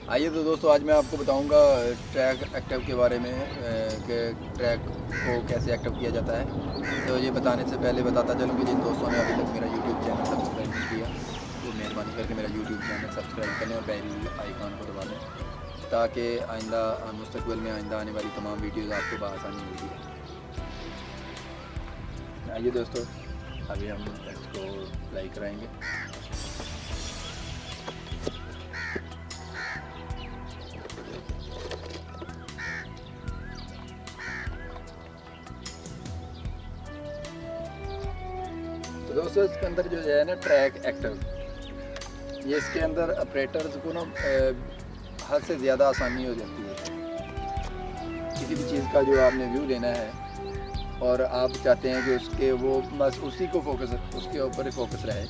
आइए तो दोस्तों, आज मैं आपको बताऊंगा ट्रैक एक्टिव के बारे में कि ट्रैक को कैसे एक्टिव किया जाता है। तो ये बताने से पहले बताता चलूँ कि जिन दोस्तों ने अभी तक मेरा यूट्यूब चैनल सब्सक्राइब नहीं किया वो मेहरबानी करके मेरा यूट्यूब चैनल सब्सक्राइब करें और बेल आइकॉन को दबा दें ताकि आइंदा मुस्तकबिल में आइंदा आने वाली तमाम वीडियोज़ आपको बआसानी मिलती है। आइए दोस्तों, अभी हम इसको प्ले कराएँगे। तो दोस्तों, इसके अंदर जो है ना ट्रैक एक्टिव, ये इसके अंदर ऑपरेटर्स को ना हद से ज़्यादा आसानी हो जाती है। किसी भी चीज़ का जो आपने व्यू लेना है और आप चाहते हैं कि उसके वो बस उसी को फोकस, उसके ऊपर ही फोकस रहे,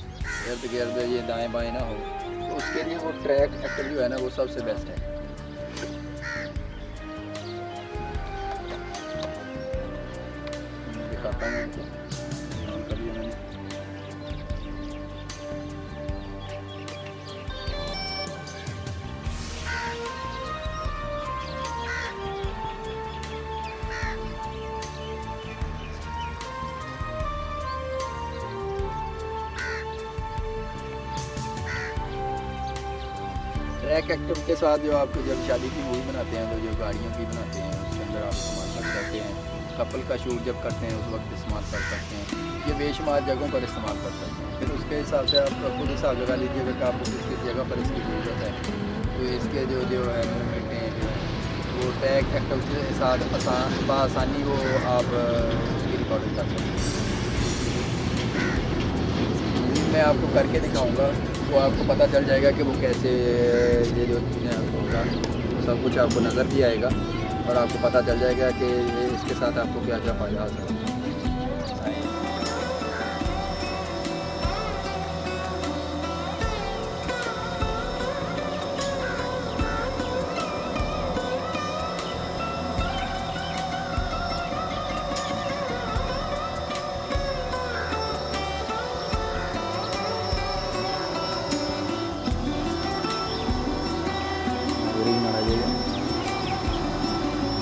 इर्द गिर्द ये दाएं बाएं ना हो, तो उसके लिए वो ट्रैक एक्टिव जो है ना वो सबसे बेस्ट है। दिखाता हूँ आपको। ट्रैक एक्टिव के साथ जो आपको जब शादी की मूवी बनाते हैं तो जो गाड़ियों की बनाते हैं उसके अंदर आप इस्तेमाल कर सकते हैं। कपल का शूट जब करते हैं उस वक्त इस्तेमाल कर सकते हैं। ये बेशुमार जगहों पर इस्तेमाल कर सकते हैं। फिर उसके हिसाब से आप खुद हिसाब लगा लीजिएगा कि आपको किस जगह पर इसकी ज़रूरत है। तो इसके जो है मूवमेंट हैं वो ट्रैक एक्टिव के साथ बआसानी वो आप उसकी रिकॉर्डिंग कर सकते हैं। मैं आपको करके दिखाऊंगा तो आपको पता चल जाएगा कि वो कैसे, ये जो होगा सब कुछ आपको नज़र भी आएगा और आपको पता चल जाएगा कि इसके साथ आपको क्या क्या फ़ायदा हासिल होगा।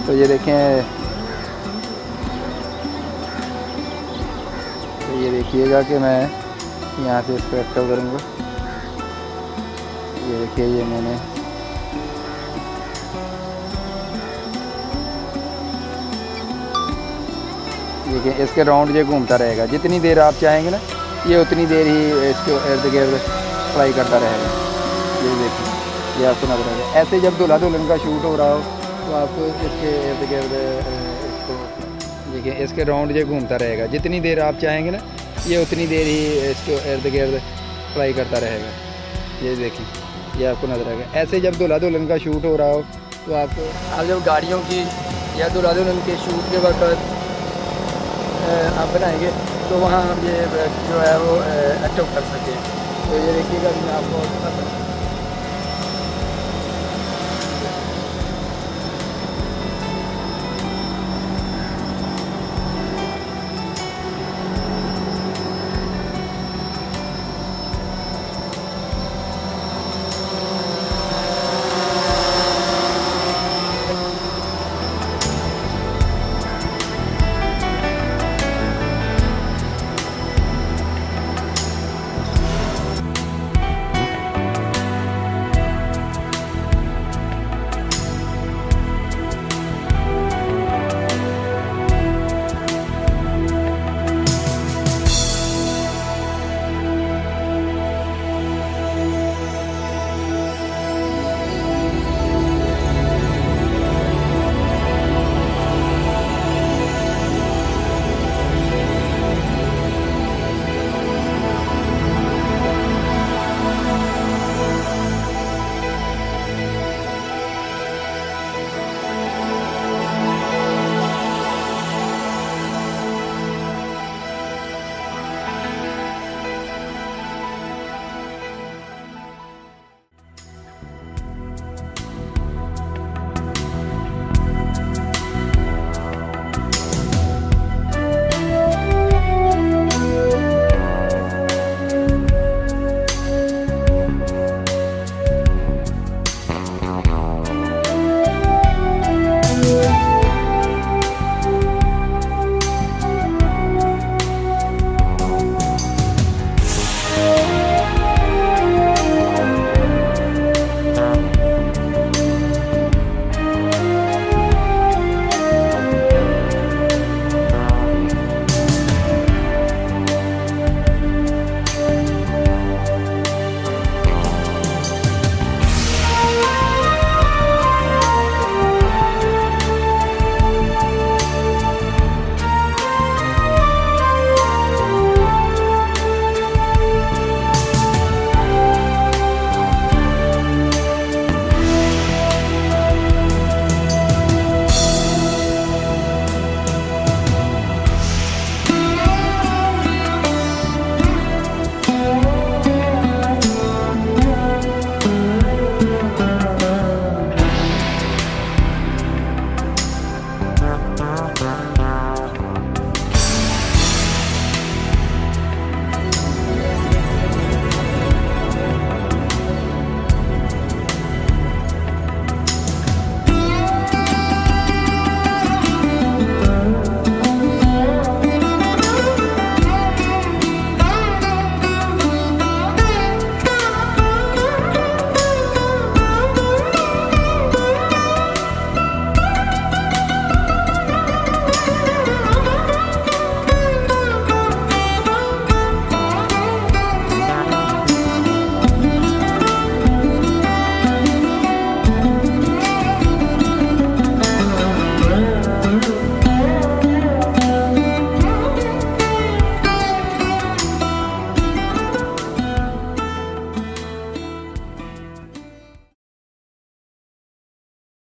तो ये देखें, तो ये देखिएगा कि मैं यहाँ से इसको एक्टिव करूँगा। ये देखिए, ये मैंने देखिए इसके राउंड ये घूमता रहेगा। जितनी देर आप चाहेंगे ना ये उतनी देर ही इसको इर्द गिर्द फ्लाई करता रहेगा। ये देखिए, ये आपको नजर आएगा। ऐसे जब दूल्हा दुल्हन का शूट हो रहा हो तो आपको इसके इर्द गिर्द इसको देखिए, इसके राउंड ये घूमता रहेगा। जितनी देर आप चाहेंगे ना ये उतनी देर ही इसको इर्द गिर्द फ्लाई करता रहेगा। ये देखिए, ये आपको नजर आएगा। ऐसे जब दूल्हा दुल्हन का शूट हो रहा हो तो आपको आप जब गाड़ियों की या दूल्हा दुल्हन के शूट के वक्त आप बनाएंगे तो वहाँ आप ये जो है वो एक्टिव कर सकें। तो ये देखिएगा, मैं आपको